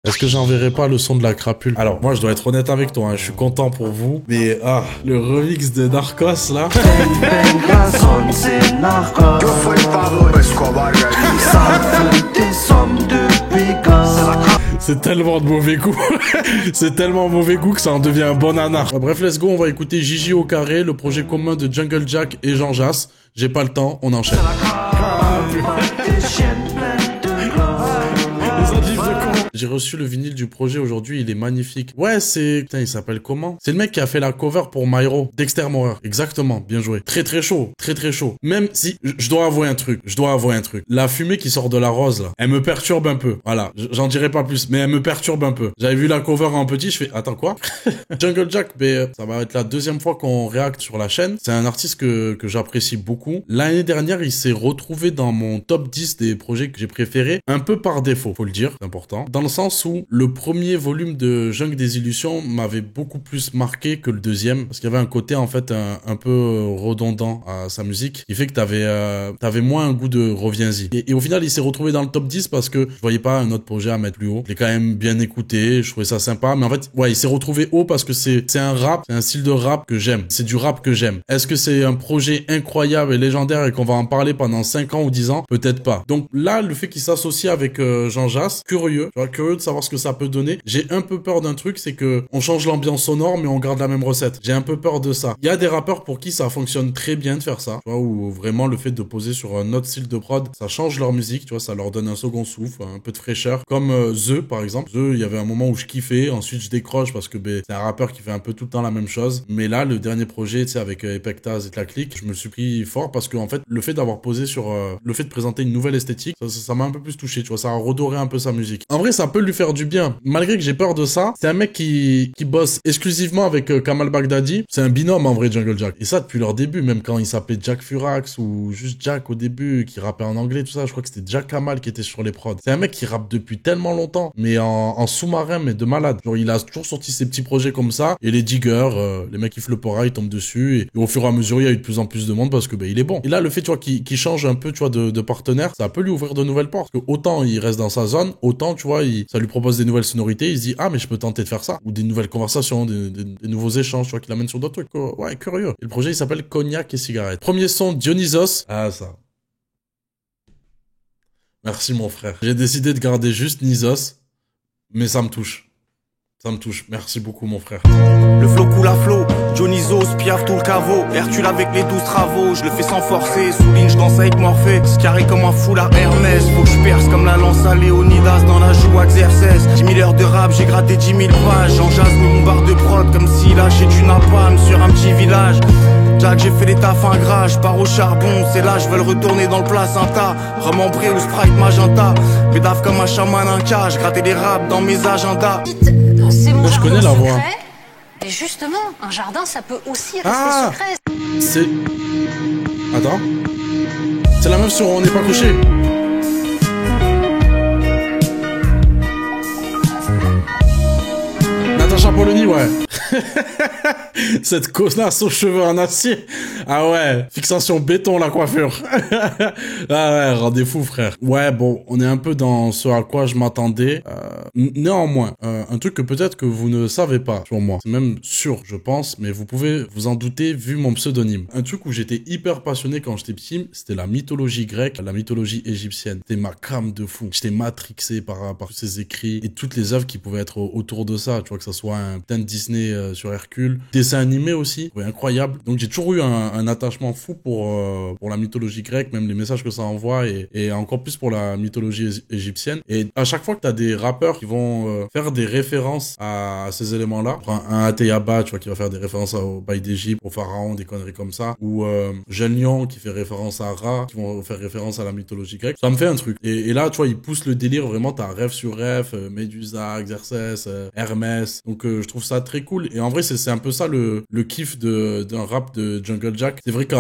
Est-ce que j'enverrai pas le son de la crapule? Alors, moi, je dois être honnête avec toi, hein, je suis content pour vous. Mais, le remix de Narcos, là. C'est tellement de mauvais goût. C'est tellement mauvais goût que ça en devient un bon nanar. Bref, let's go, on va écouter Gigi au carré, le projet commun de Jungle Jack et Jean Jass. J'ai pas le temps, on enchaîne. J'ai reçu le vinyle du projet aujourd'hui, il est magnifique. Ouais, c'est... Putain, il s'appelle comment? C'est le mec qui a fait la cover pour Myro, Dexter Morer. Exactement, bien joué. Très très chaud, très très chaud. Même si, je dois avouer un truc, La fumée qui sort de la rose, là, elle me perturbe un peu. Voilà, j'en dirai pas plus, mais elle me perturbe un peu. J'avais vu la cover en petit, je fais, attends quoi? Jungle Jack, ça va être la deuxième fois qu'on réacte sur la chaîne. C'est un artiste que j'apprécie beaucoup. L'année dernière, il s'est retrouvé dans mon top 10 des projets que j'ai préférés, un peu par défaut, faut le dire, c'est important. Dans le sens où le premier volume de Jungle des Illusions m'avait beaucoup plus marqué que le deuxième, parce qu'il y avait un côté en fait un peu redondant à sa musique, qui fait que t'avais moins un goût de reviens-y. Et au final, il s'est retrouvé dans le top 10 parce que je voyais pas un autre projet à mettre plus haut. Je l'ai quand même bien écouté, je trouvais ça sympa, mais en fait, ouais, il s'est retrouvé haut parce que c'est un rap, c'est un style de rap que j'aime. C'est du rap que j'aime. Est-ce que c'est un projet incroyable et légendaire et qu'on va en parler pendant 5 ans ou 10 ans? Peut-être pas. Donc là, le fait qu'il s'associe avec Jean Jass, curieux de savoir ce que ça peut donner. J'ai un peu peur d'un truc, c'est que on change l'ambiance sonore, mais on garde la même recette. J'ai un peu peur de ça. Il y a des rappeurs pour qui ça fonctionne très bien de faire ça, tu vois, où vraiment le fait de poser sur un autre style de prod, ça change leur musique, tu vois, ça leur donne un second souffle, un peu de fraîcheur. Comme The, par exemple. The, il y avait un moment où je kiffais, ensuite je décroche parce que c'est un rappeur qui fait un peu tout le temps la même chose. Mais là, le dernier projet, tu sais, avec Epectaz et la clique, je me suis pris fort parce que en fait, le fait d'avoir posé sur le fait de présenter une nouvelle esthétique, ça m'a un peu plus touché, tu vois, ça a redoré un peu sa musique. En vrai, ça peut lui faire du bien. Malgré que j'ai peur de ça, c'est un mec qui bosse exclusivement avec Kamal Baghdadi. C'est un binôme en vrai, Jungle Jack. Et ça depuis leur début, même quand il s'appelait Jack Furax ou juste Jack au début, qui rappait en anglais, tout ça, je crois que c'était Jack Kamal qui était sur les prods. C'est un mec qui rappe depuis tellement longtemps, mais en sous-marin, mais de malade. Genre, il a toujours sorti ses petits projets comme ça, et les diggers, les mecs qui fleupera, ils tombent dessus, et au fur et à mesure, il y a eu de plus en plus de monde parce que il est bon. Et là, le fait, tu vois, qu'il change un peu, tu vois, de partenaire, ça peut lui ouvrir de nouvelles portes. Parce que autant il reste dans sa zone, autant, tu vois, ça lui propose des nouvelles sonorités, il se dit, ah, mais je peux tenter de faire ça. Ou des nouvelles conversations, des nouveaux échanges, tu vois, qu'il amène sur d'autres trucs. Ouais, curieux. Et le projet, il s'appelle Cognac et Cigarette. Premier son, Dionysos. Ah, ça. Merci, mon frère. J'ai décidé de garder juste Nisos, mais ça me touche. Ça me touche. Merci beaucoup, mon frère. Le flow coule à flot, Dionysos, Piaf tout le caveau. Hercule avec les 12 travaux, je le fais sans forcer. Souligne, je danse avec Morphée. Carré comme un foulard Hermès. Faut que je perce comme la lance à Léonidas dans la joue à Xerxès. 10 000 heures de rap, j'ai gratté 10 000 pages. Jean Jass me bombarde de prod comme s'il lâchait du napalm sur un petit village. Jack, j'ai fait les tafs ingrats, je pars au charbon. C'est là, je veux le retourner dans le placenta. Rhum ambré ou Sprite magenta. Pédave comme un chaman inca, je grattais des raps dans mes agendas. C'est mon je connais la voix. Et justement, un jardin, ça peut aussi rester secret. C'est... Attends. C'est la meuf sur On n'est pas couché. Natacha Polony, ouais. Cette connasse aux cheveux en acier. Ah ouais, fixation béton la coiffure. Ah ouais, rendez-vous frère. Ouais, bon, on est un peu dans ce à quoi je m'attendais. Néanmoins, un truc que peut-être que vous ne savez pas sur moi. C'est même sûr, je pense, mais vous pouvez vous en douter vu mon pseudonyme. Un truc où j'étais hyper passionné quand j'étais petit, c'était la mythologie grecque, la mythologie égyptienne. C'était ma came de fou. J'étais matrixé par tous ces écrits et toutes les œuvres qui pouvaient être autour de ça. Tu vois, que ça soit un putain de Disney sur Hercule. Dessin animé aussi, ouais, incroyable. Donc j'ai toujours eu un attachement fou pour la mythologie grecque, même les messages que ça envoie et encore plus pour la mythologie égyptienne. Et à chaque fois que t'as des rappeurs qui vont faire des références à ces éléments-là, un Ateyaba, tu vois, qui va faire des références au bail d'Égypte, au pharaon, des conneries comme ça, ou Jeune Lion qui fait référence à Ra, qui vont faire référence à la mythologie grecque, ça me fait un truc. Et là, tu vois, ils poussent le délire, vraiment, t'as rêve sur rêve, Médusa, Xerxès, Hermès. Donc je trouve ça très cool. Et en vrai, c'est un peu ça le le kiff d'un rap de Jungle Jack. C'est vrai que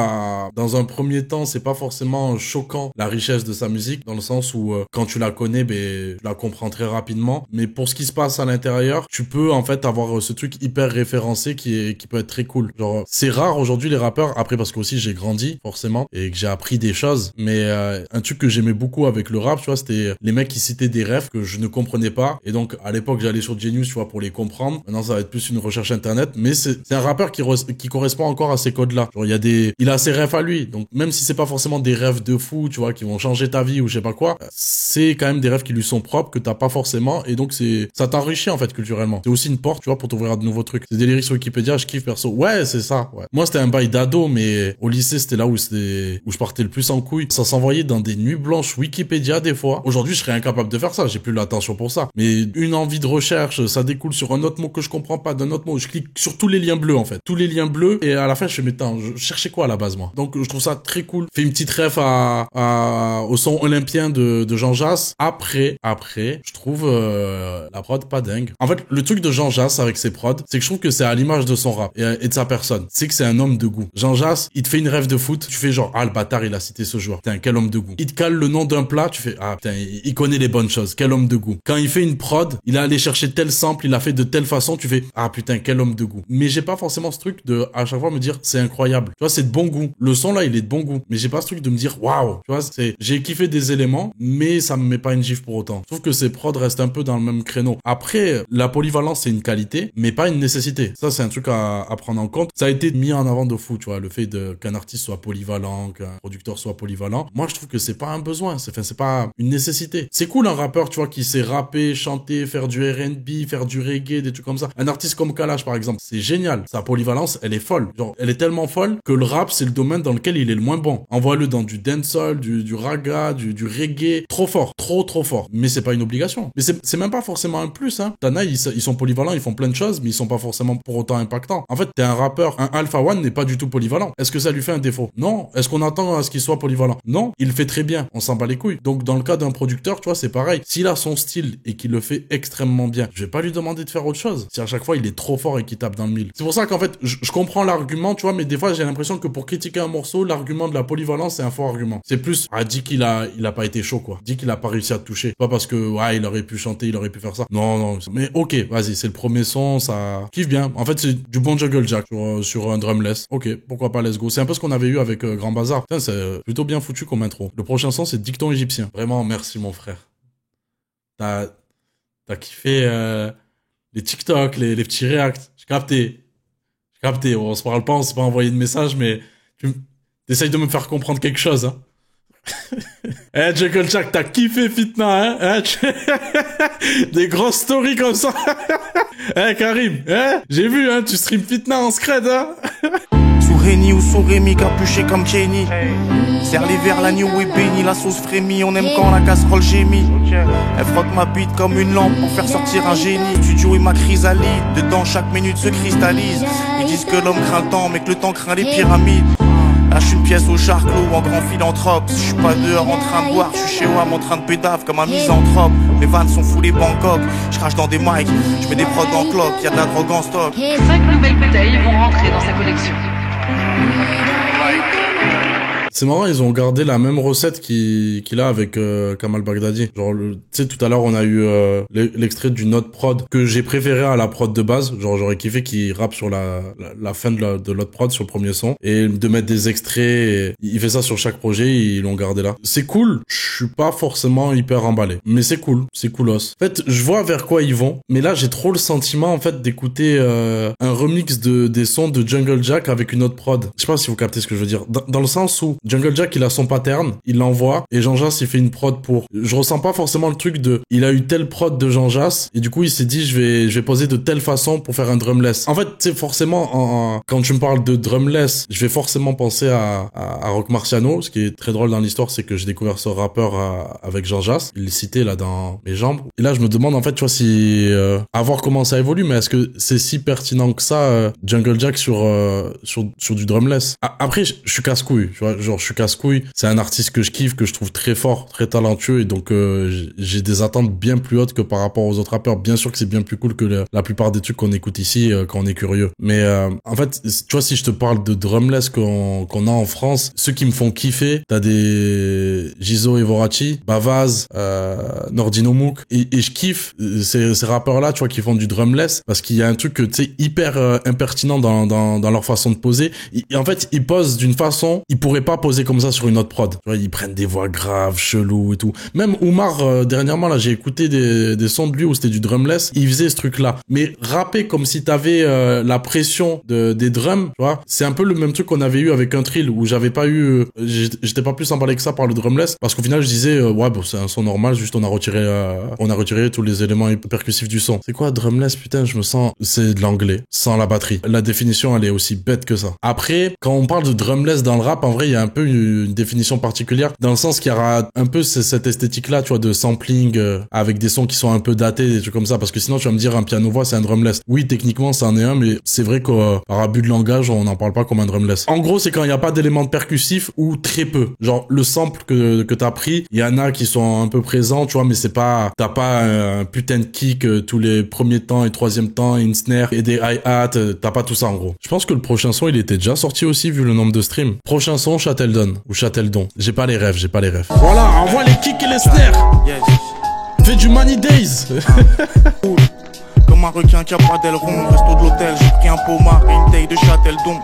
dans un premier temps, c'est pas forcément choquant la richesse de sa musique, dans le sens où quand tu la connais, ben, tu la comprends très rapidement. Mais pour ce qui se passe à l'intérieur, tu peux en fait avoir ce truc hyper référencé qui peut être très cool. Genre, c'est rare aujourd'hui les rappeurs, après parce que aussi j'ai grandi forcément et que j'ai appris des choses. Mais un truc que j'aimais beaucoup avec le rap, tu vois, c'était les mecs qui citaient des refs que je ne comprenais pas. Et donc à l'époque j'allais sur Genius, tu vois, pour les comprendre. Maintenant ça va être plus une recherche internet, mais c'est un rappeur qui correspond encore à ces codes-là. Genre il a ses refs à lui. Donc même si c'est pas forcément des rêves de fou, tu vois, qui vont changer ta vie ou je sais pas quoi, c'est quand même des rêves qui lui sont propres que t'as pas forcément, et donc ça t'enrichit en fait culturellement. C'est aussi une porte, tu vois, pour t'ouvrir à de nouveaux trucs. C'est des lyrics sur Wikipédia, je kiffe perso. Ouais, c'est ça. Ouais. Moi c'était un bail d'ado, mais au lycée c'était là où je partais le plus en couille. Ça s'envoyait dans des nuits blanches Wikipédia des fois. Aujourd'hui je serais incapable de faire ça, j'ai plus l'attention pour ça. Mais une envie de recherche, ça découle sur un autre mot que je comprends pas, d'un autre mot. Je clique sur tous les liens bleus en fait, tous les liens bleus, et à la fin je me dis, je cherchais quoi à la base moi. Donc je trouve ça très cool. Fais une petite ref au son olympien de Jean Jass. Après, je trouve la prod pas dingue. En fait, le truc de Jean Jass avec ses prods, c'est que je trouve que c'est à l'image de son rap et de sa personne. C'est que c'est un homme de goût. Jean Jass, il te fait une ref de foot, tu fais genre, ah, le bâtard, il a cité ce joueur. Putain, quel homme de goût. Il te cale le nom d'un plat, tu fais, ah, putain, il connaît les bonnes choses. Quel homme de goût. Quand il fait une prod, il a allé chercher tel sample, il a fait de telle façon, tu fais, ah, putain, quel homme de goût. Mais j'ai pas forcément ce truc de, à chaque fois, me dire, c'est incroyable. Tu vois, c'est de bon goût. Le son, là, il est de bon goût. Mais j'ai pas ce truc de me dire, waouh. Tu vois, j'ai kiffé des éléments, mais ça me met pas une gifle pour autant. Je trouve que ces prods restent un peu dans le même créneau. Après, la polyvalence, c'est une qualité, mais pas une nécessité. Ça, c'est un truc à prendre en compte. Ça a été mis en avant de fou, tu vois, le fait qu'un artiste soit polyvalent, qu'un producteur soit polyvalent. Moi, je trouve que c'est pas un besoin. C'est pas une nécessité. C'est cool, un rappeur, tu vois, qui sait rapper, chanter, faire du R&B, faire du reggae, des trucs comme ça. Un artiste comme Kalash, par exemple, c'est génial. Sa polyvalence, elle est folle. Genre, elle est tellement folle que le rap, c'est le domaine dans lequel il est le moins bon. Envoie-le dans du dancehall, du raga, du reggae. Trop fort. Trop fort. Mais c'est pas une obligation. Mais c'est même pas forcément un plus, hein. T'en as, ils sont polyvalents, ils font plein de choses, mais ils sont pas forcément pour autant impactants. En fait, t'es un rappeur. Un Alpha One n'est pas du tout polyvalent. Est-ce que ça lui fait un défaut? Non. Est-ce qu'on attend à ce qu'il soit polyvalent? Non. Il le fait très bien. On s'en bat les couilles. Donc, dans le cas d'un producteur, tu vois, c'est pareil. S'il a son style et qu'il le fait extrêmement bien, je vais pas lui demander de faire autre chose. Si à chaque fois, il est trop fort et qu'il tape dans le mille. C'est pour ça qu'en fait, je comprends l'argument, tu vois, mais des fois, j'ai l'impression que pour critiquer un morceau, l'argument de la polyvalence, c'est un fort argument. C'est plus, dit qu'il a pas été chaud, quoi. Dit qu'il a pas réussi à te toucher. Pas parce que, ouais, il aurait pu chanter, il aurait pu faire ça. Non. Mais ok, vas-y, c'est le premier son, ça kiffe bien. En fait, c'est du bon Jungle Jack sur un drumless. Ok, pourquoi pas, let's go. C'est un peu ce qu'on avait eu avec Grand Bazar. Putain, c'est plutôt bien foutu comme intro. Le prochain son, c'est Dicton égyptien. Vraiment, merci, mon frère. T'as kiffé les TikTok, les petits reacts. J'ai capté. On se parle pas, on s'est pas envoyé de message, mais t'essayes de me faire comprendre quelque chose, hein. Jungle Jack, t'as kiffé Fitna, hein, des grosses stories comme ça. Karim, j'ai vu, hein, tu stream Fitna en scred, hein. Sous Réni ou sous Rémi, capuché comme Kenny. Serre les verres, la new est bénie, la sauce frémit. On aime quand la casserole gémit. Elle frotte ma bite comme une lampe pour faire sortir un génie. Studio et ma chrysalide, dedans chaque minute se cristallise. Ils disent que l'homme craint le temps, mais que le temps craint les pyramides. Lâche une pièce au charclos en grand philanthrope. Je suis pas dehors en train de boire, je suis chez moi en train de pédave comme un misanthrope. Mes vannes sont foulées Bangkok, je crache dans des mics, je mets des prods en cloque, y'a de la drogue en stock. 5 nouvelles bouteilles vont rentrer dans sa collection. C'est marrant, ils ont gardé la même recette qu'il a avec Kamal Baghdadi. Genre, tu sais, tout à l'heure, on a eu l'extrait d'une autre prod que j'ai préféré à la prod de base. Genre, j'aurais kiffé qu'il rappe sur la fin de l'autre prod, sur le premier son. Et de mettre des extraits. Il fait ça sur chaque projet, ils l'ont gardé là. C'est cool. Je suis pas forcément hyper emballé. Mais c'est cool. C'est coolos. En fait, je vois vers quoi ils vont. Mais là, j'ai trop le sentiment, en fait, d'écouter un remix des sons de Jungle Jack avec une autre prod. Je sais pas si vous captez ce que je veux dire. Dans le sens où Jungle Jack, il a son pattern, il l'envoie, et Jean Jass, il fait une prod pour. Je ressens pas forcément le truc de, il a eu telle prod de Jean Jass, et du coup, il s'est dit, je vais poser de telle façon pour faire un drumless. En fait, tu sais, forcément, quand tu me parles de drumless, je vais forcément penser à Rock Marciano. Ce qui est très drôle dans l'histoire, c'est que j'ai découvert ce rappeur avec Jean Jass. Il est cité, là, dans mes jambes. Et là, je me demande, en fait, tu vois, si, à voir comment ça évolue, mais est-ce que c'est si pertinent que ça, Jungle Jack sur du drumless? Après, je suis casse-couille, tu vois, genre je suis casse-couille, c'est un artiste que je kiffe, que je trouve très fort, très talentueux, et donc j'ai des attentes bien plus hautes que par rapport aux autres rappeurs. Bien sûr que c'est bien plus cool que la plupart des trucs qu'on écoute ici quand on est curieux. Mais en fait, tu vois, si je te parle de drumless qu'on a en France, ceux qui me font kiffer, t'as des Gizo et Vorachi, Bavaz, Nordino Mouk, et je kiffe ces rappeurs-là, tu vois, qui font du drumless, parce qu'il y a un truc que tu sais hyper impertinent dans leur façon de poser. En fait, ils posent d'une façon, ils pourraient pas poser comme ça sur une autre prod. Tu vois, ils prennent des voix graves, chelous et tout. Même Oumar, dernièrement là, j'ai écouté des sons de lui où c'était du drumless, il faisait ce truc-là. Mais rapper comme si t'avais la pression des drums, tu vois, c'est un peu le même truc qu'on avait eu avec un Trill où j'avais pas eu, j'étais pas plus emballé que ça par le drumless, parce qu'au final je disais ouais bon c'est un son normal, juste on a retiré tous les éléments percussifs du son. C'est quoi drumless, putain, je me sens, c'est de l'anglais sans la batterie. La définition elle est aussi bête que ça. Après quand on parle de drumless dans le rap, en vrai il y a un peu une définition particulière dans le sens qu'il y aura un peu cette esthétique là, tu vois, de sampling avec des sons qui sont un peu datés, des trucs comme ça, parce que sinon tu vas me dire un piano voix c'est un drumless. Oui techniquement c'en est un, mais c'est vrai qu'par abus de langage on n'en parle pas comme un drumless. En gros c'est quand il n'y a pas d'éléments percussifs ou très peu. Genre le sample que t'as pris, il y en a qui sont un peu présents, tu vois, mais c'est pas, t'as pas un putain de kick tous les premiers temps et troisième temps, une snare et des hi-hat, t'as pas tout ça en gros. Je pense que le prochain son il était déjà sorti aussi vu le nombre de streams. Prochain son Châteldon ou Châteldon. J'ai pas les rêves. Voilà, envoie les kicks et les snares. Fais du Money Days. Comme un requin qui a pas d'aileron, resto de l'hôtel, j'ai pris un pomard et une taille de Châteldon.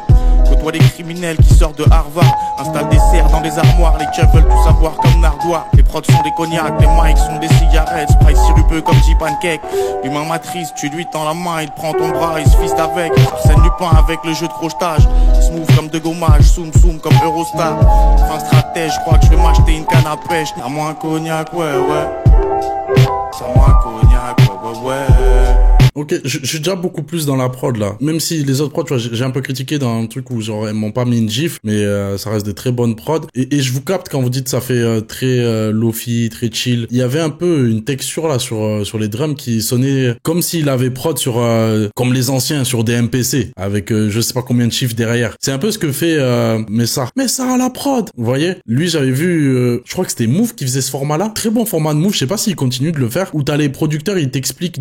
Côtoie des criminels qui sortent de Harvard, installe des serres dans les armoires, les keufs veulent tout savoir comme Nardois. Les prods sont des cognacs, les mics sont des cigarettes, spray sirupeux comme J-Pancake. L'humain matrice, tu lui tends la main, il prend ton bras, il se fiste avec. Arsène Lupin avec le jeu de crochetage, smooth comme de gommage, zoom comme Eurostar. Fin stratège, je crois que je vais m'acheter une canne à pêche. À moi un cognac, ouais. À moi un cognac, ouais. Ok, je suis déjà beaucoup plus dans la prod là. Même si les autres prods, tu vois, j'ai un peu critiqué dans un truc où genre ils m'ont pas mis une gif, mais ça reste des très bonnes prods. Et je vous capte quand vous dites ça fait très lofi, très chill. Il y avait un peu une texture là sur les drums qui sonnait comme s'il avait prod sur comme les anciens sur des MPC avec je sais pas combien de chiffres derrière. C'est un peu ce que fait Messa à la prod. Vous voyez, lui j'avais vu, je crois que c'était Move qui faisait ce format-là. Très bon format de Move. Je sais pas s'il continue de le faire. Où t'as les producteurs, ils t'expliquent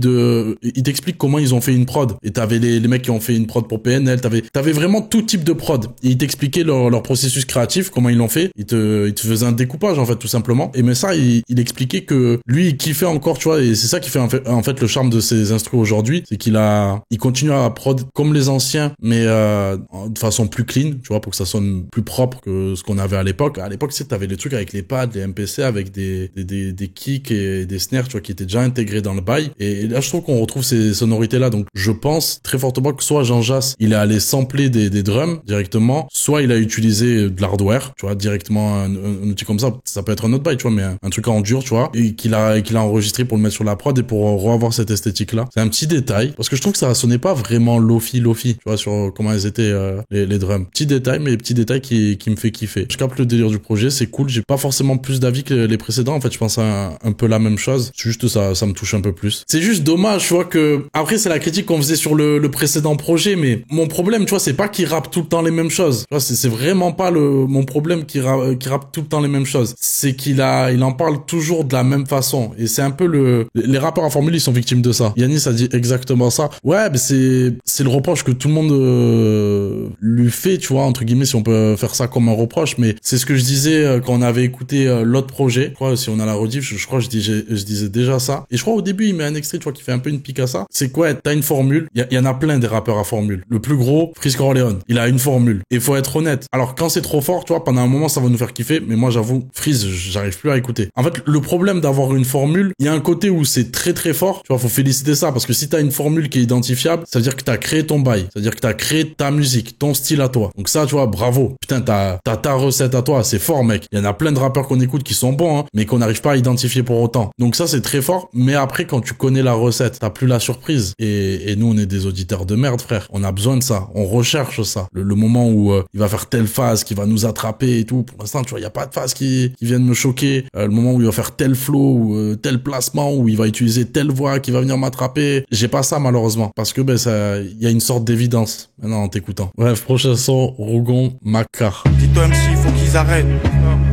comment ils ont fait une prod. Et t'avais les mecs qui ont fait une prod pour PNL, t'avais vraiment tout type de prod. Et ils t'expliquaient leur processus créatif, comment ils l'ont fait. Ils te faisaient un découpage, en fait, tout simplement. Et mais ça, il expliquait que lui, il kiffait encore, tu vois, et c'est ça qui fait en fait le charme de ses instrus aujourd'hui, c'est il continue à prod comme les anciens, mais de façon plus clean, tu vois, pour que ça sonne plus propre que ce qu'on avait à l'époque. À l'époque, tu sais, t'avais les trucs avec les pads, les MPC, avec des kicks et des snares, tu vois, qui étaient déjà intégrés dans le bail. Et là, je trouve qu'on retrouve ces sonorités là, donc je pense très fortement que soit Jean Jass il est allé sampler des drums directement, soit il a utilisé de l'hardware, tu vois, directement un outil comme ça peut être un autre bail, tu vois, mais un truc en dur, tu vois, et qu'il a enregistré pour le mettre sur la prod et pour revoir cette esthétique là. C'est un petit détail parce que je trouve que ça sonnait pas vraiment lofi, tu vois, sur comment elles étaient les drums. Petit détail, mais petit détail qui me fait kiffer. Je capte le délire du projet, c'est cool. J'ai pas forcément plus d'avis que les précédents, en fait je pense à un peu la même chose. C'est juste ça me touche un peu plus. C'est juste dommage, tu vois, que après c'est la critique qu'on faisait sur le précédent projet, mais mon problème, tu vois, c'est pas qu'il rappe tout le temps les mêmes choses. Tu vois, c'est vraiment pas mon problème qu'il rappe tout le temps les mêmes choses. C'est qu'il en parle toujours de la même façon. Et c'est un peu les rappeurs à formule, ils sont victimes de ça. Yanis a dit exactement ça. Ouais, mais c'est le reproche que tout le monde lui fait, tu vois, entre guillemets, si on peut faire ça comme un reproche, mais c'est ce que je disais quand on avait écouté l'autre projet. Je crois, si on a la rediff, je crois que je disais déjà ça. Et je crois au début, il met un extrait, tu vois, qui fait un peu une pique à ça. C'est quoi, t'as une formule. Il y en a plein des rappeurs à formule. Le plus gros, Freeze Corleone. Il a une formule. Et faut être honnête. Alors, quand c'est trop fort, tu vois, pendant un moment, ça va nous faire kiffer, mais moi, j'avoue, Freeze, j'arrive plus à écouter. En fait, le problème d'avoir une formule, il y a un côté où c'est très très fort. Tu vois, faut féliciter ça, parce que si t'as une formule qui est identifiable, ça veut dire que t'as créé ton bail. Ça veut dire que t'as créé ta musique, ton style à toi. Donc ça, tu vois, bravo. Putain, t'as ta recette à toi, c'est fort, mec. Il y en a plein de rappeurs qu'on écoute qui sont bons, hein, mais qu'on n'arrive pas à identifier pour autant. Donc ça, c'est très fort, mais après, quand tu connais la recette, t'as plus la surprise. Et nous, on est des auditeurs de merde, frère. On a besoin de ça. On recherche ça. Le moment où il va faire telle phase qui va nous attraper et tout. Pour l'instant, tu vois, il y a pas de phase qui viennent me choquer. Le moment où il va faire tel flow ou tel placement, où il va utiliser telle voix qui va venir m'attraper. J'ai pas ça, malheureusement. Parce que, il y a une sorte d'évidence maintenant en t'écoutant. Bref, prochain son, Rougon Macar. plutôt MC, faut qu'ils arrêtent.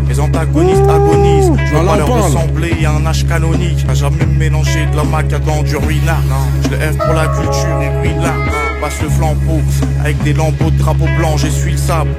Les antagonistes agonisent, je veux pas leur ressembler à un âge canonique. J'ai jamais mélangé de la macadam du ruinard. Je le F pour la culture et ruine là. Passe le flambeau, avec des lambeaux de drapeau blanc, j'essuie le sable.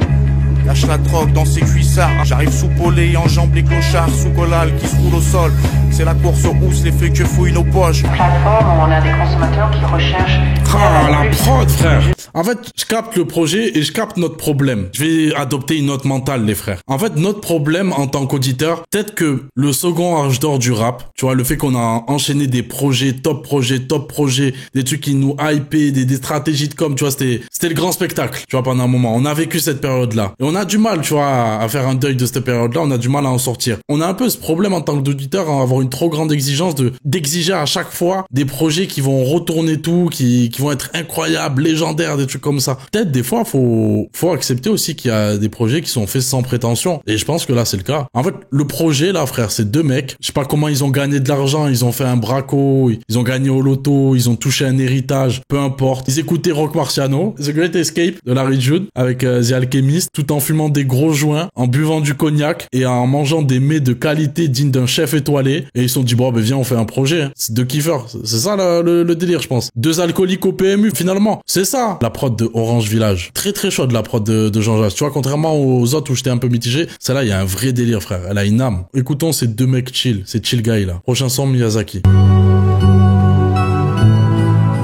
Lâche la drogue dans ses cuissards. J'arrive sous polé et enjambe les clochards sous collal qui se roulent au sol. C'est la course aux housses, les feux que fouillent nos poches. Plateforme où on a des consommateurs qui recherchent. Ah, la prod, frère. En fait, je capte le projet et je capte notre problème. Je vais adopter une note mentale, les frères. En fait, notre problème en tant qu'auditeur, peut-être que le second âge d'or du rap, tu vois, le fait qu'on a enchaîné des projets, top projets, des trucs qui nous hypaient, des stratégies de com, tu vois, c'était le grand spectacle, tu vois, pendant un moment. On a vécu cette période-là. Et on a du mal, tu vois, à faire un deuil de cette période-là, on a du mal à en sortir. On a un peu ce problème en tant qu'auditeur, à avoir une trop grande exigence d'exiger à chaque fois des projets qui vont retourner tout, qui vont être incroyables, légendaires, des trucs comme ça. Peut-être des fois, faut accepter aussi qu'il y a des projets qui sont faits sans prétention. Et je pense que là, c'est le cas. En fait, le projet, là, frère, c'est deux mecs. Je sais pas comment ils ont gagné de l'argent, ils ont fait un braco, ils ont gagné au loto, ils ont touché un héritage, peu importe. Ils écoutaient Rock Marciano, The Great Escape de Larry June, avec The Alchemist, tout en fumant des gros joints, en buvant du cognac et en mangeant des mets de qualité dignes d'un chef étoilé. Et ils se sont dit, bon, ben viens, on fait un projet. Hein. C'est deux kiffeurs. C'est ça le délire, je pense. Deux alcooliques au PMU, finalement. C'est ça, la prod de Orange Village. Très très chaude, la prod de Jean Jass. Tu vois, contrairement aux autres où j'étais un peu mitigé, celle-là, il y a un vrai délire, frère. Elle a une âme. Écoutons ces deux mecs chill. Ces chill guys, là. Prochain son, Miyazaki.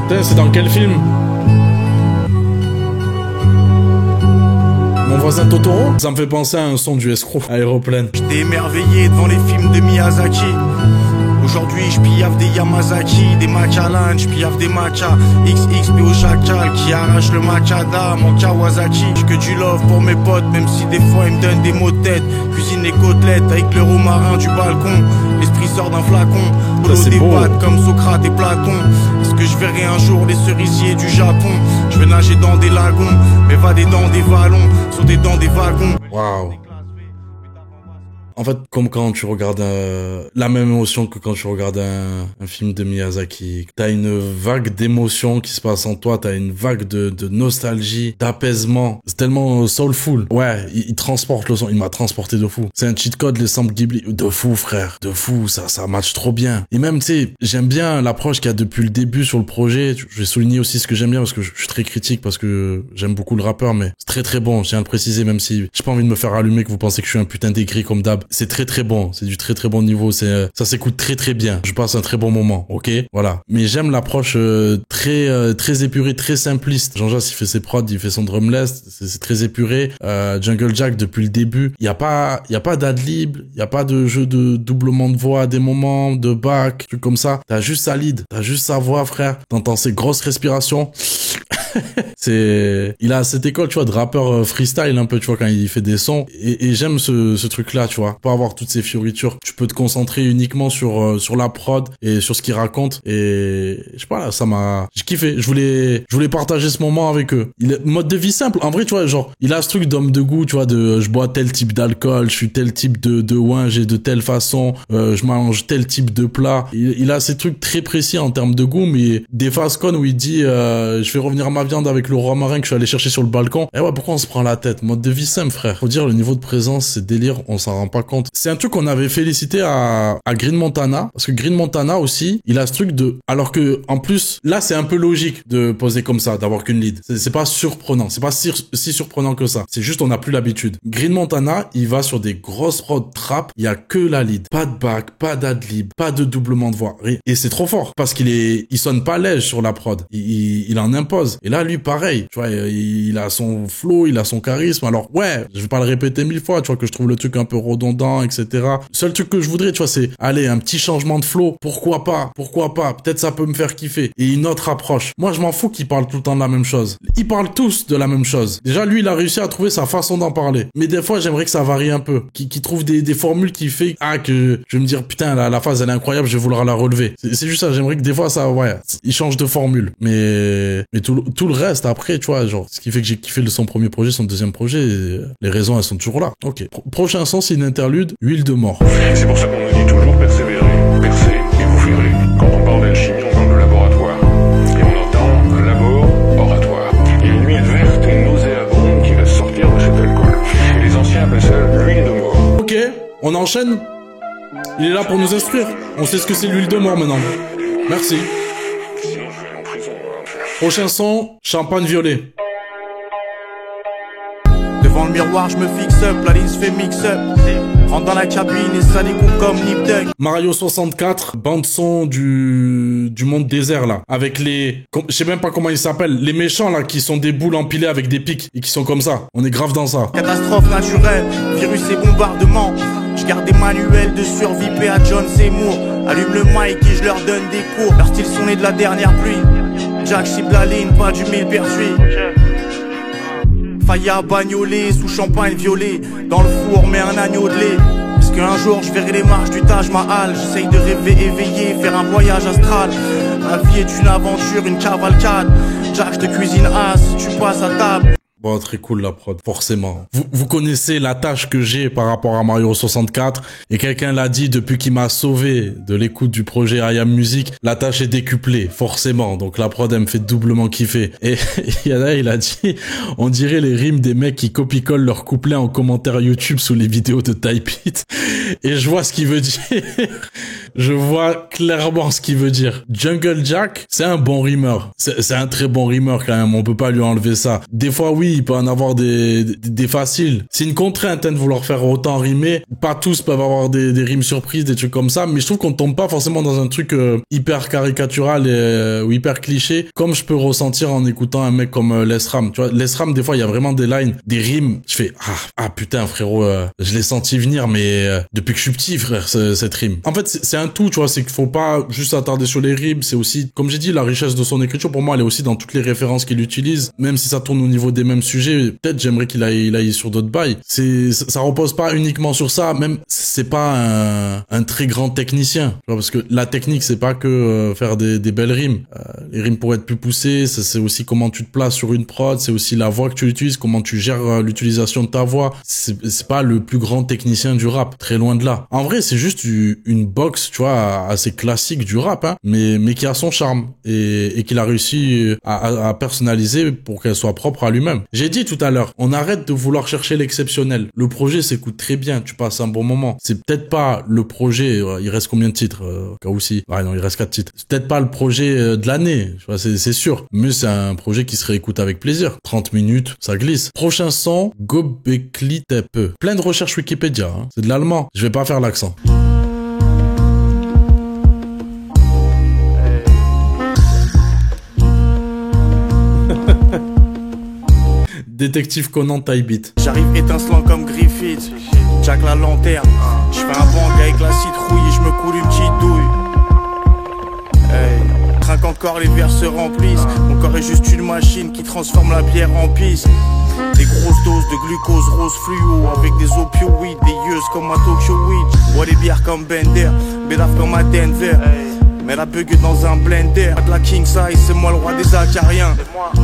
Putain, c'est dans quel film? Mon voisin Totoro? Ça me fait penser à un son du escroc. Aéroplane. J'étais émerveillé devant les films de Miyazaki. Aujourd'hui, j'pillave des Yamazaki, des Macallan, j'pillave des Macha, XXP au chacal qui arrache le Machada, mon Kawasaki. J'ai que du love pour mes potes, même si des fois ils me donnent des mots de tête. Cuisine les côtelettes avec le romarin du balcon. L'esprit sort d'un flacon. Boulot des pattes comme Socrate et Platon. Est-ce que je verrai un jour les cerisiers du Japon? Je vais nager dans des lagons, m'évader dans des vallons, sauter dans des wagons. Waouh. En fait, comme quand tu regardes la même émotion que quand tu regardes un film de Miyazaki. T'as une vague d'émotions qui se passe en toi, t'as une vague de nostalgie, d'apaisement. C'est tellement soulful. Ouais, il transporte le son, il m'a transporté de fou. C'est un cheat code, les samples Ghibli. De fou, frère. De fou, ça match trop bien. Et même, tu sais, j'aime bien l'approche qu'il y a depuis le début sur le projet. Je vais souligner aussi ce que j'aime bien parce que je suis très critique parce que j'aime beaucoup le rappeur, mais c'est très très bon. Je tiens à le préciser, même si j'ai pas envie de me faire allumer que vous pensez que je suis un putain d'écrit comme d'hab. C'est très très bon, c'est du très très bon niveau, ça s'écoute très très bien. Je passe un très bon moment, ok, voilà. Mais j'aime l'approche très épurée, très simpliste. Jean Jass, il fait ses prods, il fait son drumless, c'est très épuré. Jungle Jack depuis le début, il y a pas d'adlib, il y a pas de jeu de doublement de voix à des moments, de back, trucs comme ça. T'as juste sa lead, t'as juste sa voix, frère. T'entends ses grosses respirations. Il a cette école, tu vois, de rappeur freestyle un peu, tu vois, quand il fait des sons. Et j'aime ce truc-là, tu vois. Pas avoir toutes ces fioritures. Tu peux te concentrer uniquement sur la prod et sur ce qu'il raconte. Et je sais pas, là, j'ai kiffé. Je voulais partager ce moment avec eux. Mode de vie simple. En vrai, tu vois, genre, il a ce truc d'homme de goût, tu vois, je bois tel type d'alcool, je suis tel type de wine, j'ai de telle façon, je mange tel type de plat. Il a ces trucs très précis en termes de goût, mais des phases connes où il dit, je vais revenir à ma viande avec le romarin que je suis allé chercher sur le balcon. Et ouais, pourquoi on se prend la tête? Mode de vie simple, frère. Faut dire, le niveau de présence, c'est délire, on s'en rend pas compte. C'est un truc qu'on avait félicité à Green Montana, parce que Green Montana aussi, il a ce truc alors que, en plus, là, c'est un peu logique de poser comme ça, d'avoir qu'une lead. C'est pas surprenant. C'est pas si surprenant que ça. C'est juste, on n'a plus l'habitude. Green Montana, il va sur des grosses prods trap, il y a que la lead. Pas de back, pas d'adlib, pas de doublement de voix. Et c'est trop fort, parce il sonne pas léger sur la prod. Il en impose. Et là, lui, pareil, tu vois, il a son flow, il a son charisme. Alors ouais, je vais pas le répéter 1000 fois, tu vois, que je trouve le truc un peu redondant, etc. Seul truc que je voudrais, tu vois, c'est allez, un petit changement de flow. Pourquoi pas? Peut-être ça peut me faire kiffer. Et une autre approche. Moi, je m'en fous qu'ils parlent tout le temps de la même chose. Ils parlent tous de la même chose. Déjà, lui, il a réussi à trouver sa façon d'en parler. Mais des fois, j'aimerais que ça varie un peu. Qu'il trouve des formules qui fait que je vais me dire putain, la phase elle est incroyable, je vais vouloir la relever. C'est juste ça. J'aimerais que des fois ça, ouais, il change de formule. Mais tout le reste après, tu vois, genre, ce qui fait que j'ai kiffé son premier projet, son deuxième projet, les raisons elles sont toujours là. Ok. Prochain son, c'est une interlude, Huile de mort. C'est pour ça qu'on nous dit toujours persévérer, percez et vous verrez. Quand on parle d'alchimie, on parle de laboratoire. Et on entend labor, oratoire. Il y a une huile verte et nauséabonde qui va sortir de cet alcool. Et les anciens enchaîne. Il est là pour nous instruire. On sait ce que c'est l'huile de mort maintenant. Merci. Prochain son, champagne violet. Devant le miroir, je me fixe up, la ligne se fait mix-up. Rentre dans la cabine et ça découpe comme Nip Tuck. Mario 64, bande son du monde désert là, avec les, je sais même pas comment ils s'appellent, les méchants là qui sont des boules empilées avec des pics et qui sont comme ça. On est grave dans ça. Catastrophe naturelle, virus et bombardement. Je garde des manuels de survie, paix à John Seymour. Allume le mic et je leur donne des cours. Leurs styles sont nés de la dernière pluie. Jack cible la ligne, pas du mille perçuit. Faille à bagnoler, sous champagne violet. Dans le four, mets un agneau de lait. Est-ce qu'un jour je verrai les marches du Taj Mahal? J'essaye de rêver éveillé, faire un voyage astral. La vie est une aventure, une cavalcade. Jack, je te cuisine as, tu passes à table. Bon, très cool la prod, forcément. Vous connaissez la tâche que j'ai par rapport à Mario 64, et quelqu'un l'a dit depuis qu'il m'a sauvé de l'écoute du projet I Am Music, la tâche est décuplée, forcément. Donc la prod, elle me fait doublement kiffer. Et il y en a, il a dit, on dirait les rimes des mecs qui copie-collent leurs couplets en commentaire YouTube sous les vidéos de Type It. Et je vois ce qu'il veut dire. Je vois clairement ce qu'il veut dire. Jungle Jack, c'est un bon rimeur. C'est un très bon rimeur quand même, on peut pas lui enlever ça. Des fois, oui, il peut en avoir des faciles. C'est une contrainte de vouloir faire autant rimer. Pas tous peuvent avoir des rimes surprises, des trucs comme ça, mais je trouve qu'on tombe pas forcément dans un truc hyper caricatural ou hyper cliché, comme je peux ressentir en écoutant un mec comme Lesram. Tu vois, Lesram, des fois, il y a vraiment des lines, des rimes. Je fais ah putain frérot, je l'ai senti venir, mais depuis que je suis petit, frère, cette rime. En fait, c'est un tout, tu vois, c'est qu'il faut pas juste s'attarder sur les rimes. C'est aussi, comme j'ai dit, la richesse de son écriture. Pour moi, elle est aussi dans toutes les références qu'il utilise, même si ça tourne au niveau des mêmes sujets. Peut-être j'aimerais qu'il aille sur d'autres bails. Ça repose pas uniquement sur ça. Même c'est pas un très grand technicien, tu vois, parce que la technique c'est pas que faire des belles rimes. Les rimes pourraient être plus poussées. C'est aussi comment tu te places sur une prod. C'est aussi la voix que tu utilises, comment tu gères l'utilisation de ta voix. C'est pas le plus grand technicien du rap, très loin de là. En vrai, c'est juste une box, tu vois, assez classique du rap, hein, mais qui a son charme et qu'il a réussi à personnaliser pour qu'elle soit propre à lui-même. J'ai dit tout à l'heure, on arrête de vouloir chercher l'exceptionnel. Le projet s'écoute très bien, tu passes un bon moment. C'est peut-être pas le projet, il reste combien de titres cas aussi. Ouais, non, il reste 4 titres. C'est peut-être pas le projet de l'année, tu vois, c'est sûr. Mais c'est un projet qui se réécoute avec plaisir. 30 minutes, ça glisse. Prochain son, Gobekli Tepe. Plein de recherches Wikipédia, hein. C'est de l'allemand. Je vais pas faire l'accent. Détective Conan Taibit. J'arrive étincelant comme Griffith. Jack la lanterne. Je fais un bang avec la citrouille et je me coule une petite douille. Hey. Trinque encore, les verres se remplissent. Mon corps est juste une machine qui transforme la bière en pisse. Des grosses doses de glucose rose fluo avec des opioïdes, des yeux comme à Tokyo Weed. Bois des bières comme Bender, Bédaf comme à Denver. Mais la bug dans un blender, de la king size, c'est moi le roi des acariens.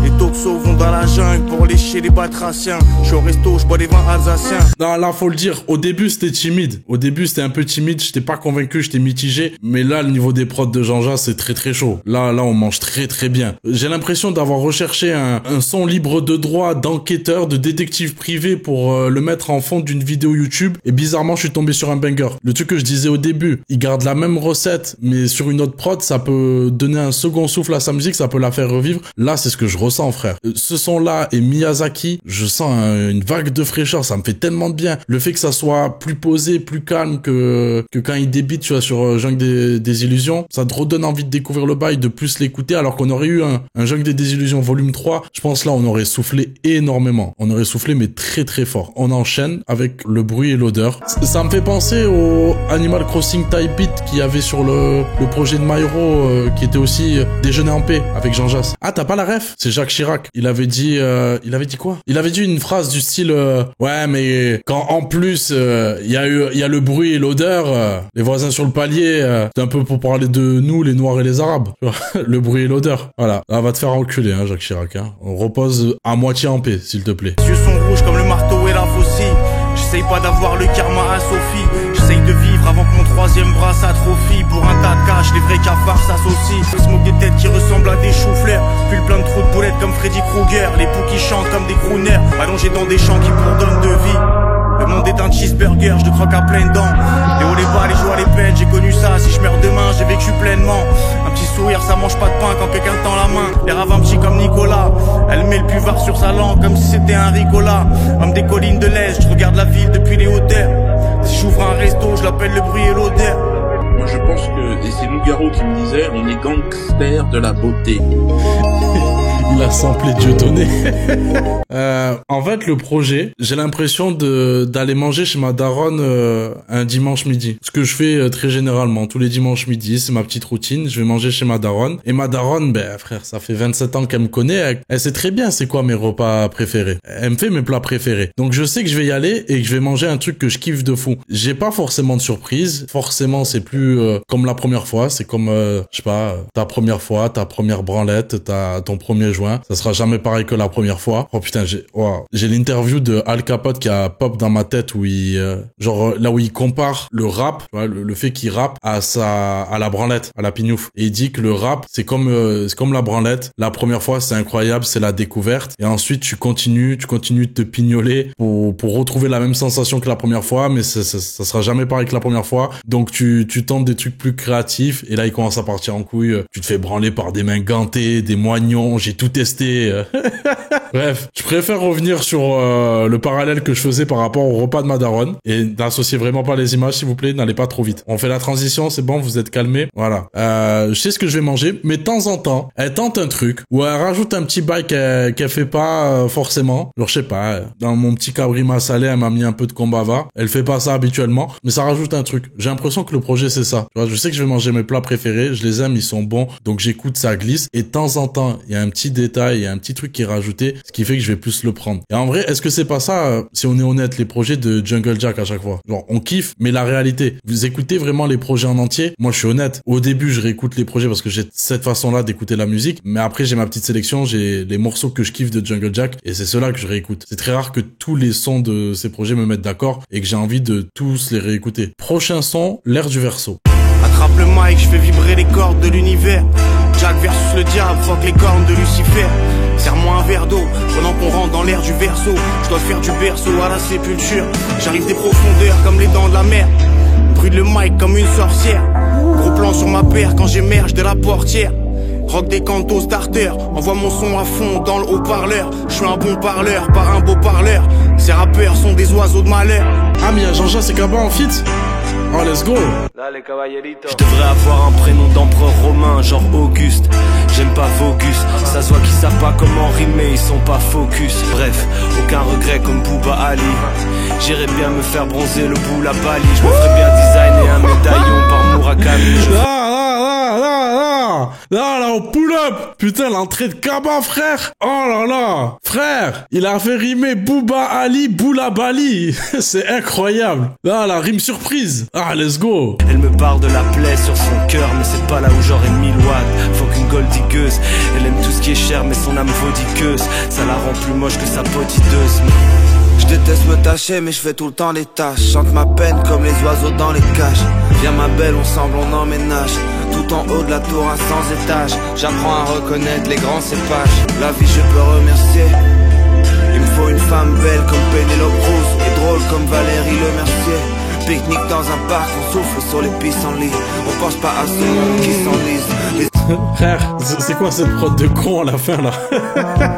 Les toxos vont dans la jungle pour lécher les batraciens. Je suis au resto, je bois des vins alsaciens. Non, là, faut le dire, au début, c'était timide. Au début, c'était un peu timide, j'étais pas convaincu, j'étais mitigé. Mais là, le niveau des prods de Jean-Jacques, c'est très très chaud. Là, on mange très très bien. J'ai l'impression d'avoir recherché un son libre de droit d'enquêteur, de détective privé pour le mettre en fond d'une vidéo YouTube. Et bizarrement, je suis tombé sur un banger. Le truc que je disais au début, il garde la même recette, mais sur une autre prod, ça peut donner un second souffle à sa musique, ça peut la faire revivre. Là, c'est ce que je ressens, frère. Ce son-là et Miyazaki, je sens une vague de fraîcheur, ça me fait tellement de bien. Le fait que ça soit plus posé, plus calme que quand il débite, tu vois, sur Jungle des Illusions, ça te redonne envie de découvrir le bail, de plus l'écouter, alors qu'on aurait eu un Jungle des Désillusions volume 3, je pense là, on aurait soufflé énormément. On aurait soufflé, mais très très fort. On enchaîne avec le bruit et l'odeur. Ça me fait penser au Animal Crossing Type Beat qu'il y avait sur le projet de Myro, qui était aussi Déjeuner en paix avec Jean Jass. Ah, t'as pas la ref? C'est Jacques Chirac. Il avait dit quoi? Il avait dit une phrase du style ouais, mais quand en plus il y a le bruit et l'odeur, les voisins sur le palier, c'est un peu pour parler de nous, les Noirs et les Arabes. Le bruit et l'odeur. Voilà. Là, va te faire enculer, hein, Jacques Chirac. Hein. On repose à moitié en paix, s'il te plaît. Les yeux sont rouges comme le marteau et la faucille. J'essaye pas d'avoir le karma à Sophie. J'essaye de vivre avant que mon troisième bras s'atrophie. Pour un tas de cash, les vrais cafards s'associent. Je smoke des têtes qui ressemblent à des choux-fleurs. Puis plein de trous de boulettes comme Freddy Krueger. Les poux qui chantent comme des crooners, allongés dans des champs qui bourdonnent de vie. Le monde est un cheeseburger, je le croque à pleines dents. Les hauts, les bas, les joies, les peines, j'ai connu ça. Si je meurs demain, j'ai vécu pleinement. Un petit sourire, ça mange pas de pain quand quelqu'un tend la main. Les rave un petit comme Nicolas. Elle met le buvard sur sa langue comme si c'était un Ricola. Homme des collines de l'Est, je regarde la ville depuis les hauteurs. Si j'ouvre un resto, je l'appelle le bruit et l'odeur. Moi je pense que, et c'est Nougaro qui me disait, on est gangster de la beauté. Il a samplé Dieudonné. En fait, le projet, j'ai l'impression d'aller manger chez ma daronne un dimanche midi. Ce que je fais très généralement, tous les dimanches midi, c'est ma petite routine. Je vais manger chez ma daronne. Et ma daronne, ben frère, ça fait 27 ans qu'elle me connaît. Elle sait très bien c'est quoi mes repas préférés. Elle me fait mes plats préférés. Donc je sais que je vais y aller et que je vais manger un truc que je kiffe de fou. J'ai pas forcément de surprise. Forcément, c'est plus comme la première fois. C'est comme, je sais pas, ta première fois, ta première branlette, ton premier joint. Ça sera jamais pareil que la première fois. Oh putain, j'ai l'interview de Al Capote qui a pop dans ma tête où il, là où il compare le rap, le fait qu'il rappe à la branlette, à la pignouf. Et il dit que le rap, c'est comme la branlette. La première fois, c'est incroyable, c'est la découverte. Et ensuite, tu continues de te pignoler pour retrouver la même sensation que la première fois, mais ça sera jamais pareil que la première fois. Donc tu tentes des trucs plus créatifs et là, il commence à partir en couille. Tu te fais branler par des mains gantées, des moignons, j'ai tout testé. Bref, je préfère revenir sur le parallèle que je faisais par rapport au repas de ma daronne et n'associez vraiment pas les images, s'il vous plaît, n'allez pas trop vite. On fait la transition, c'est bon, vous êtes calmés, voilà. Je sais ce que je vais manger, mais de temps en temps, elle tente un truc ou elle rajoute un petit bail qu'elle fait pas forcément. Genre, je sais pas, dans mon petit cabrima salé, elle m'a mis un peu de kombava. Elle fait pas ça habituellement, mais ça rajoute un truc. J'ai l'impression que le projet, c'est ça. Tu vois, je sais que je vais manger mes plats préférés, je les aime, ils sont bons, donc j'écoute, ça glisse. Et de temps en temps, il y a un petit détail, il y a un petit truc qui est rajouté, ce qui fait que je vais plus le prendre. Et en vrai, est-ce que c'est pas ça, si on est honnête, les projets de Jungle Jack à chaque fois? Genre, on kiffe, mais la réalité, vous écoutez vraiment les projets en entier? Moi, je suis honnête. Au début, je réécoute les projets parce que j'ai cette façon-là d'écouter la musique, mais après, j'ai ma petite sélection, j'ai les morceaux que je kiffe de Jungle Jack, et c'est ceux-là que je réécoute. C'est très rare que tous les sons de ces projets me mettent d'accord, et que j'ai envie de tous les réécouter. Prochain son, l'ère du verso. Attrape le mic, je fais vibrer les cordes de l'univers. Jack versus le diable, fuck les cornes de Lucifer. Serre-moi un verre d'eau, pendant qu'on rentre dans l'air du verso. Je dois faire du berceau à la sépulture. J'arrive des profondeurs comme les dents de la mer. Brûle le mic comme une sorcière. Gros plan sur ma paire quand j'émerge de la portière. Rock des cantos starter, envoie mon son à fond dans le haut-parleur. Je suis un bon parleur, par un beau parleur. Ces rappeurs sont des oiseaux de malheur. Ah mais y'a Jean-Jean Sekaba en feat. Oh let's go. Je devrais avoir un prénom d'empereur romain, genre Auguste. J'aime pas Vogus, ça se voit qu'ils savent pas comment rimer, ils sont pas focus. Bref, aucun regret comme Booba Ali. J'irais bien me faire bronzer le bout la Bali. Je me ferais bien designer un médaillon par Murakami. Là, on pull up. Putain, l'entrée de Kaba, frère. Oh là là. Frère, il a fait rimer Booba Ali, Boula Bali. C'est incroyable. Là, la rime surprise. Ah, let's go. Elle me parle de la plaie sur son cœur, mais c'est pas là où j'aurais 1000 watts. Faut qu'une gold digueuse. Elle aime tout ce qui est cher, mais son âme vaudiqueuse. Ça la rend plus moche que sa potiteuse. Je déteste me tâcher mais je fais tout le temps les tâches. Chante ma peine comme les oiseaux dans les cages. Viens ma belle, ensemble on emménage. Tout en haut de la tour à 100 étages. J'apprends à reconnaître les grands cépages. La vie je peux remercier. Il me faut une femme belle comme Pénélope Cruz et drôle comme Valérie Lemercier. Pique-nique dans un parc, on souffle sur les pissenlits. On pense pas à ce monde qui s'enlise. Frère, c'est quoi cette prod de con à la fin là?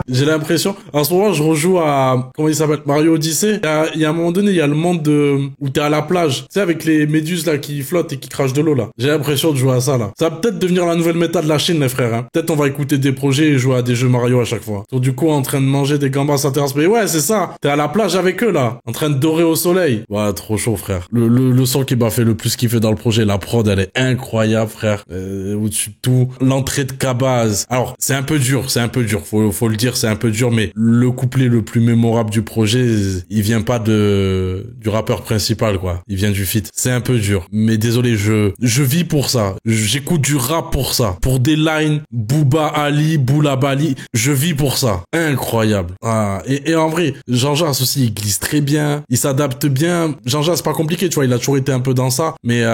J'ai l'impression, en ce moment je rejoue à, comment il s'appelle, Mario Odyssey. Il y a un moment donné, il y a le monde où t'es à la plage, tu sais, avec les méduses là qui flottent et qui crachent de l'eau là. J'ai l'impression de jouer à ça là. Ça va peut-être devenir la nouvelle méta de la Chine les frères, hein. Peut-être on va écouter des projets et jouer à des jeux Mario à chaque fois. Donc du coup en train de manger des gambas à terrasse, mais ouais c'est ça, t'es à la plage avec eux là, en train de dorer au soleil. Ouais, trop chaud frère. Le son qui m'a fait le plus kiffer dans le projet, la prod elle est incroyable frère. Au-dessus de tout, l'entrée de Kabaz. Alors c'est un peu dur, faut le dire, c'est un peu dur, mais le couplet le plus mémorable du projet, il vient pas du rappeur principal quoi, il vient du feat. C'est un peu dur, mais désolé, je vis pour ça. J'écoute du rap pour ça, pour des lines Booba Ali, Boula Bali, je vis pour ça. Incroyable. Ah, et en vrai, Jean-Jacques aussi, il glisse très bien, il s'adapte bien. Jean-Jacques c'est pas compliqué, tu vois, il a toujours été un peu dans ça, mais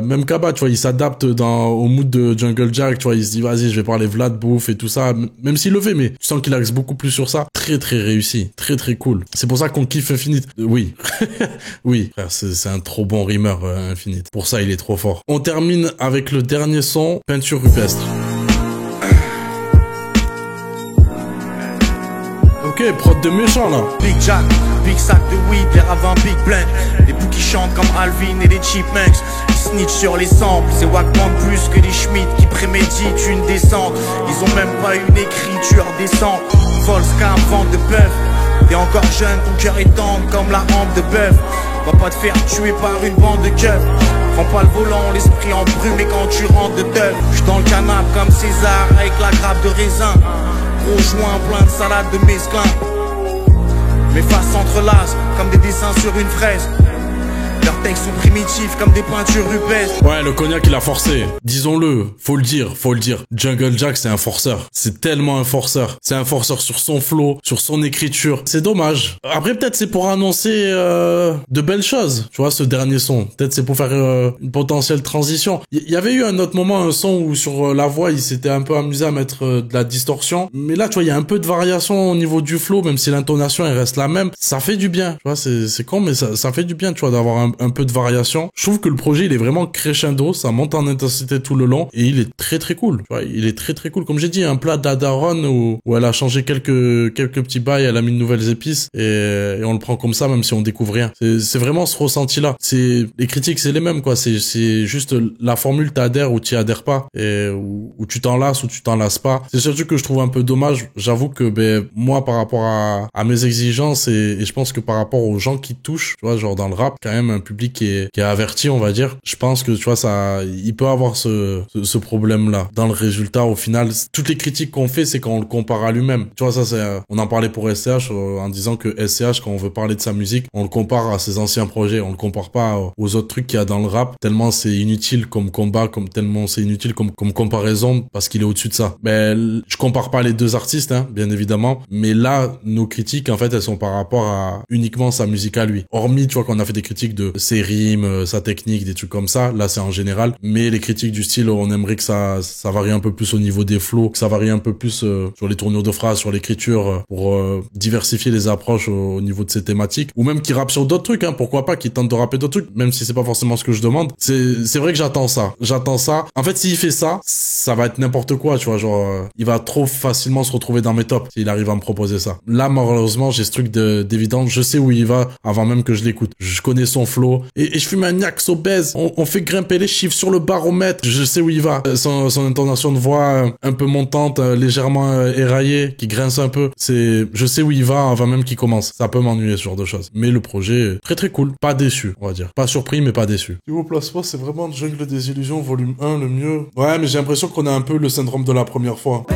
même Kaba, tu vois, il s'adapte au mood de Jungle Jack, tu vois. vois, il se dit, vas-y, je vais parler Vlad, bouffe et tout ça, même s'il le fait, mais tu sens qu'il axe beaucoup plus sur ça. Très, très réussi. Très, très cool. C'est pour ça qu'on kiffe Infinite. Oui. Oui, frère, c'est un trop bon rimeur, Infinite. Pour ça, il est trop fort. On termine avec le dernier son, Peinture rupestre. Ok, prod de méchant, là. Big Jack, big sac de weed, les ravins big blend. Les boucs qui chantent comme Alvin et les Chipmunks. Ils snitch sur les samples, c'est Wackman plus que les Schmidt qui préméditent une descente. Ils ont même pas une écriture décente. Vol, scam, vente de bœuf. T'es encore jeune, ton cœur est tendre comme la hampe de bœuf. Va pas te faire tuer par une bande de keufs. Prends pas le volant, l'esprit embrumé quand tu rentres de teuf. J'suis dans le canapé comme César avec la grappe de raisin. Gros joint plein de salade de mesclun. Mes faces s'entrelacent comme des dessins sur une fraise. Leurs textes sont primitifs comme des peintures rupestres. Ouais, le cognac il a forcé. Disons-le, faut le dire. Jungle Jack c'est un forceur. C'est tellement un forceur. C'est un forceur sur son flow, sur son écriture. C'est dommage. Après peut-être c'est pour annoncer de belles choses. Tu vois, ce dernier son. Peut-être c'est pour faire une potentielle transition. Il y avait eu un autre moment, un son où sur la voix il s'était un peu amusé à mettre de la distorsion. Mais là tu vois, il y a un peu de variation au niveau du flow, même si l'intonation elle reste la même. Ça fait du bien. Tu vois, c'est con mais ça fait du bien, tu vois, d'avoir un peu de variation. Je trouve que le projet il est vraiment crescendo, ça monte en intensité tout le long et il est très très cool. Tu vois, il est très très cool. Comme j'ai dit, un plat de la daronne où elle a changé quelques petits bails, elle a mis de nouvelles épices et on le prend comme ça même si on découvre rien. C'est vraiment ce ressenti là. Les critiques c'est les mêmes quoi. C'est juste la formule t'adhères ou t'y adhères pas et où tu t'en lasses ou tu t'en lasses pas. C'est surtout que je trouve un peu dommage. J'avoue que moi par rapport à mes exigences et je pense que par rapport aux gens qui touchent, tu vois, genre dans le rap quand même un public qui est averti, on va dire. Je pense que, tu vois, il peut avoir ce problème-là. Dans le résultat, au final, toutes les critiques qu'on fait, c'est quand on le compare à lui-même. Tu vois, on en parlait pour SCH, en disant que SCH, quand on veut parler de sa musique, on le compare à ses anciens projets. On le compare pas aux autres trucs qu'il y a dans le rap, tellement c'est inutile comme combat, tellement c'est inutile comme comparaison, parce qu'il est au-dessus de ça. Je compare pas les deux artistes, hein, bien évidemment, mais là, nos critiques, en fait, elles sont par rapport à uniquement sa musique à lui. Hormis, tu vois, qu'on a fait des critiques de ses rimes, sa technique, des trucs comme ça. Là, c'est en général. Mais les critiques du style, on aimerait que ça varie un peu plus au niveau des flows, que ça varie un peu plus sur les tournures de phrases, sur l'écriture, pour diversifier les approches au niveau de ces thématiques. Ou même qu'il rappe sur d'autres trucs, hein. Pourquoi pas qu'il tente de rapper d'autres trucs, même si c'est pas forcément ce que je demande. C'est vrai que j'attends ça. En fait, s'il fait ça, ça va être n'importe quoi, tu vois. Genre, il va trop facilement se retrouver dans mes tops s'il arrive à me proposer ça. Là, malheureusement, j'ai ce truc d'évident. Je sais où il va avant même que je l'écoute. Je connais son flow. Et je fume un Niax obèse. On fait grimper les chiffres sur le baromètre. Je sais où il va. Son intonation de voix un peu montante, légèrement éraillée, qui grince un peu. Je sais où il va avant même qu'il commence. Ça peut m'ennuyer, ce genre de choses. Mais le projet, très très cool. Pas déçu, on va dire. Pas surpris, mais pas déçu. Niveau placement, c'est vraiment Jungle des Illusions, volume 1, le mieux. Ouais, mais j'ai l'impression qu'on a un peu le syndrome de la première fois.